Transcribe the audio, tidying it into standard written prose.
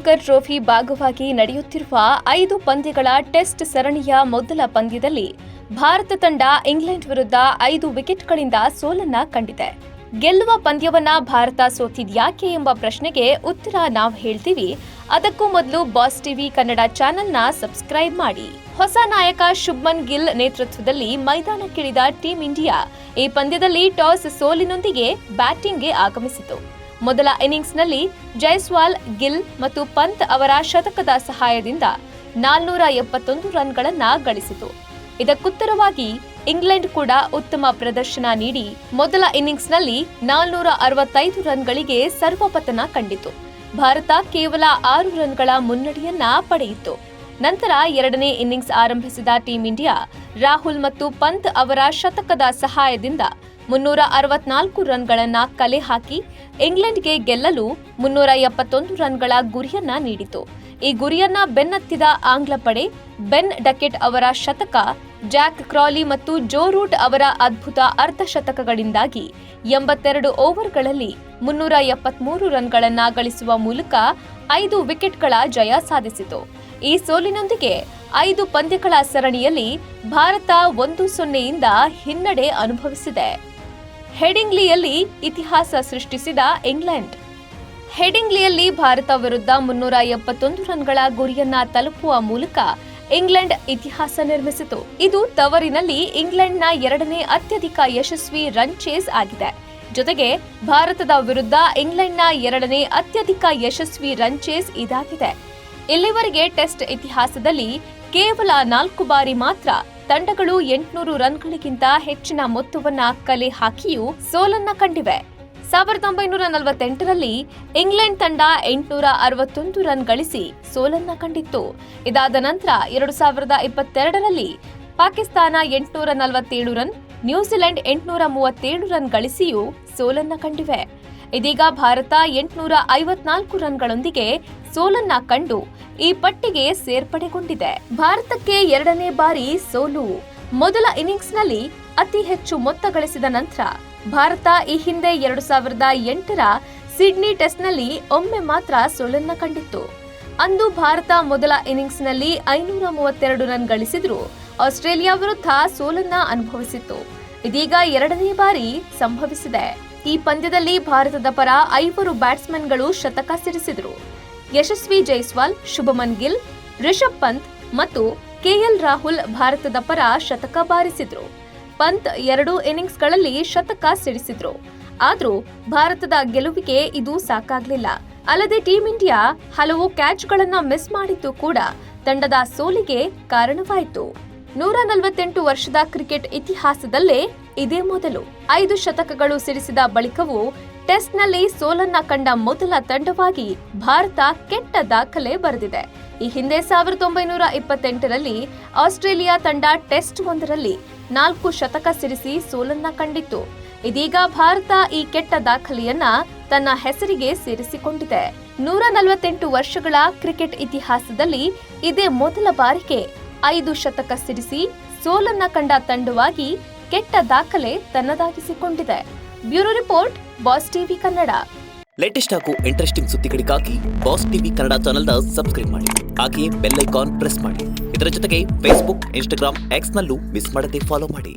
Tendulkar trophy ಭಾಗವಾಗಿ ನಡೆಯುತ್ತಿರುವ 5 ಪಂದ್ಯಗಳ ಟೆಸ್ಟ್ ಸರಣಿಯ ಮೊದಲ ಪಂದ್ಯದಲ್ಲಿ ಭಾರತ ತಂಡ ಇಂಗ್ಲೆಂಡ್ ವಿರುದ್ಧ 5 ವಿಕೆಟ್ಗಳಿಂದ ಸೋಲನ್ನ ಕಂಡಿದೆ. ಗೆಲ್ಲುವ ಪಂದ್ಯವನ್ನ ಭಾರತ ಸೋತಿದ್ಯಾಕೆ ಎಂಬ ಪ್ರಶ್ನೆಗೆ ಉತ್ತರ ನಾವು ಹೇಳ್ತೀವಿ. ಅದಕ್ಕೂ ಮೊದಲು ಬಾಸ್ ಟಿವಿ ಕನ್ನಡ ಚಾನೆಲ್ನ ಸಬ್ಸ್ಕ್ರೈಬ್ ಮಾಡಿ. ಹೊಸ ನಾಯಕ ಶುಭ್ಮನ್ ಗಿಲ್ ನೇತೃತ್ವದಲ್ಲಿ ಮೈದಾನಕ್ಕಿಳಿದ ಟೀಂ ಇಂಡಿಯಾ ಈ ಪಂದ್ಯದಲ್ಲಿ ಟಾಸ್ ಸೋಲಿನೊಂದಿಗೆ ಬ್ಯಾಟಿಂಗ್ಗೆ ಆಗಮಿಸಿತು. ಮೊದಲ ಇನ್ನಿಂಗ್ಸ್ನಲ್ಲಿ ಜೈಸ್ವಾಲ್, ಗಿಲ್ ಮತ್ತು ಪಂತ್ ಅವರ ಶತಕದ ಸಹಾಯದಿಂದ 471 ರನ್ಗಳನ್ನ ಗಳಿಸಿತು. ಇದಕ್ಕುತ್ತರವಾಗಿ ಇಂಗ್ಲೆಂಡ್ ಕೂಡ ಉತ್ತಮ ಪ್ರದರ್ಶನ ನೀಡಿ ಮೊದಲ ಇನ್ನಿಂಗ್ಸ್ನಲ್ಲಿ 465 ರನ್ಗಳಿಗೆ ಸರ್ವಪತನ ಕಂಡಿತು. ಭಾರತ ಕೇವಲ 6 ರನ್ಗಳ ಮುನ್ನಡೆಯನ್ನ ಪಡೆಯಿತು. ನಂತರ ಎರಡನೇ ಇನ್ನಿಂಗ್ಸ್ ಆರಂಭಿಸಿದ ಟೀಂ ಇಂಡಿಯಾ ರಾಹುಲ್ ಮತ್ತು ಪಂತ್ ಅವರ ಶತಕದ ಸಹಾಯದಿಂದ 364 ರನ್ಗಳನ್ನ ಕಲೆ ಹಾಕಿ ಇಂಗ್ಲೆಂಡ್ಗೆ ಗೆಲ್ಲಲು 371 ರನ್ಗಳ ಗುರಿಯನ್ನ ನೀಡಿತು. ಈ ಗುರಿಯನ್ನ ಬೆನ್ನತ್ತಿದ ಆಂಗ್ಲ ಪಡೆ ಬೆನ್ ಡಕೆಟ್ ಅವರ ಶತಕ, ಜಾಕ್ ಕ್ರಾಲಿ ಮತ್ತು ಜೋ ರೂಟ್ ಅವರ ಅದ್ಭುತ ಅರ್ಧ ಶತಕಗಳಿಂದಾಗಿ 82 ಓವರ್ಗಳಲ್ಲಿ 373 ರನ್ಗಳನ್ನ ಗಳಿಸುವ ಮೂಲಕ 5 ವಿಕೆಟ್ಗಳ ಜಯ ಸಾಧಿಸಿತು. ಈ ಸೋಲಿನೊಂದಿಗೆ 5 ಪಂದ್ಯಗಳ ಸರಣಿಯಲ್ಲಿ ಭಾರತ 1-0 ಯಿಂದ ಹಿನ್ನಡೆ ಅನುಭವಿಸಿದೆ. ಹೆಡಿಂಗ್ಲಿಯಲ್ಲಿ ಇತಿಹಾಸ ಸೃಷ್ಟಿಸಿದ ಇಂಗ್ಲೆಂಡ್. ಹೆಡಿಂಗ್ಲಿಯಲ್ಲಿ ಭಾರತ ವಿರುದ್ಧ 371 ರನ್ಗಳ ಗುರಿಯನ್ನ ತಲುಪುವ ಮೂಲಕ ಇಂಗ್ಲೆಂಡ್ ಇತಿಹಾಸ ನಿರ್ಮಿಸಿತು. ಇದು ತವರಿನಲ್ಲಿ ಇಂಗ್ಲೆಂಡ್ನ ಎರಡನೇ ಅತ್ಯಧಿಕ ಯಶಸ್ವಿ ರನ್ ಚೇಸ್ ಆಗಿದೆ. ಜೊತೆಗೆ ಭಾರತದ ವಿರುದ್ಧ ಇಂಗ್ಲೆಂಡ್ನ ಎರಡನೇ ಅತ್ಯಧಿಕ ಯಶಸ್ವಿ ರನ್ ಚೇಸ್ ಇದಾಗಿದೆ. ಇಲ್ಲಿವರೆಗೆ ಟೆಸ್ಟ್ ಇತಿಹಾಸದಲ್ಲಿ ಕೇವಲ 4 ಬಾರಿ ಮಾತ್ರ ತಂಡಗಳು 800 ರನ್ಗಳಿಗಿಂತ ಹೆಚ್ಚಿನ ಮೊತ್ತವನ್ನ ಕಲೆ ಹಾಕಿಯೂ ಸೋಲನ್ನ ಕಂಡಿವೆ. 1948ರಲ್ಲಿ ಇಂಗ್ಲೆಂಡ್ ತಂಡ 861 ರನ್ ಗಳಿಸಿ ಸೋಲನ್ನ ಕಂಡಿತ್ತು. ಇದಾದ ನಂತರ 2022ರಲ್ಲಿ ಪಾಕಿಸ್ತಾನ 847 ರನ್, ನ್ಯೂಜಿಲೆಂಡ್ 837 ರನ್ ಗಳಿಸಿಯೂ ಸೋಲನ್ನ ಕಂಡಿವೆ. ಇದೀಗ ಭಾರತ 854 ರನ್ಗಳೊಂದಿಗೆ ಸೋಲನ್ನ ಕಂಡು ಈ ಪಟ್ಟಿಗೆ ಸೇರ್ಪಡೆಗೊಂಡಿದೆ. ಭಾರತಕ್ಕೆ ಎರಡನೇ ಬಾರಿ ಸೋಲು. ಮೊದಲ ಇನ್ನಿಂಗ್ಸ್ನಲ್ಲಿ ಅತಿ ಹೆಚ್ಚು ಮೊತ್ತ ಗಳಿಸಿದ ನಂತರ ಭಾರತ ಈ ಹಿಂದೆ 2008ರ ಸಿಡ್ನಿ ಟೆಸ್ಟ್ನಲ್ಲಿ ಒಮ್ಮೆ ಮಾತ್ರ ಸೋಲನ್ನ ಕಂಡಿತ್ತು. ಅಂದು ಭಾರತ ಮೊದಲ ಇನ್ನಿಂಗ್ಸ್ನಲ್ಲಿ 532 ರನ್ ಗಳಿಸಿದ್ರೂ ಆಸ್ಟ್ರೇಲಿಯಾ ವಿರುದ್ಧ ಸೋಲನ್ನ ಅನುಭವಿಸಿತ್ತು. ಇದೀಗ ಎರಡನೇ ಬಾರಿ ಸಂಭವಿಸಿದೆ. ಈ ಪಂದ್ಯದಲ್ಲಿ ಭಾರತದ ಪರ 5 ಬ್ಯಾಟ್ಸ್ಮನ್ಗಳು ಶತಕ ಸಿಡಿಸಿದರು. ಯಶಸ್ವಿ ಜೈಸ್ವಾಲ್, ಶುಭಮನ್ ಗಿಲ್, ರಿಷಬ್ ಪಂತ್ ಮತ್ತು ಕೆಎಲ್ ರಾಹುಲ್ ಭಾರತದ ಪರ ಶತಕ ಬಾರಿಸಿದ್ರು. ಪಂತ್ 2 ಇನ್ನಿಂಗ್ಸ್ಗಳಲ್ಲಿ ಶತಕ ಸಿಡಿಸಿದ್ರು. ಆದ್ರೂ ಭಾರತದ ಗೆಲುವಿಗೆ ಇದು ಸಾಕಾಗ್ಲಿಲ್ಲ. ಅಲ್ಲದೆ ಟೀಂ ಇಂಡಿಯಾ ಹಲವು ಕ್ಯಾಚ್ಗಳನ್ನ ಮಿಸ್ ಮಾಡಿದ್ದು ಕೂಡ ತಂಡದ ಸೋಲಿಗೆ ಕಾರಣವಾಯಿತು. 148 ವರ್ಷದ ಕ್ರಿಕೆಟ್ ಇತಿಹಾಸದಲ್ಲೇ ಇದೇ ಮೊದಲು. 5 ಶತಕಗಳು ಸಿಡಿಸಿದ ಬಳಿಕವೂ ಟೆಸ್ಟ್ನಲ್ಲಿ ಸೋಲನ್ನ ಕಂಡ ಮೊದಲ ತಂಡವಾಗಿ ಭಾರತ ಕೆಟ್ಟ ದಾಖಲೆ ಬರೆದಿದೆ. ಈ ಹಿಂದೆ 1928ರಲ್ಲಿ ಆಸ್ಟ್ರೇಲಿಯಾ ತಂಡ ಟೆಸ್ಟ್ ಒಂದರಲ್ಲಿ 4 ಶತಕ ಸಿಡಿಸಿ ಸೋಲನ್ನ ಕಂಡಿತ್ತು. ಇದೀಗ ಭಾರತ ಈ ಕೆಟ್ಟ ದಾಖಲೆಯನ್ನ ತನ್ನ ಹೆಸರಿಗೆ ಸೇರಿಸಿಕೊಂಡಿದೆ. 148 ವರ್ಷಗಳ ಕ್ರಿಕೆಟ್ ಇತಿಹಾಸದಲ್ಲಿ ಇದೇ ಮೊದಲ ಬಾರಿಗೆ 5 ಶತಕ ಸಿಡಿಸಿ ಸೋಲನ್ನ ಕಂಡ ತಂಡವಾಗಿ ಕೆಟ್ಟ ದಾಖಲೆ ತನ್ನದಾಗಿಸಿಕೊಂಡಿದೆ. Bureau report, Boss TV Kannada. Latest ಹಾಗೂ ಇಂಟ್ರೆಸ್ಟಿಂಗ್ ಸುದ್ದಿಗಳಿಗಾಗಿ ಬಾಸ್ ಟಿವಿ ಕನ್ನಡ ಚಾನೆಲ್ನ ಸಬ್ಸ್ಕ್ರೈಬ್ ಮಾಡಿ. ಹಾಗೆಯೇ ಬೆಲ್ ಐಕಾನ್ ಪ್ರೆಸ್ ಮಾಡಿ. ಇದರ ಜೊತೆಗೆ ಫೇಸ್ಬುಕ್, ಇನ್ಸ್ಟಾಗ್ರಾಮ್, ಎಕ್ಸ್ ನಲ್ಲೂ ಮಿಸ್ ಮಾಡದೆ ಫಾಲೋ ಮಾಡಿ.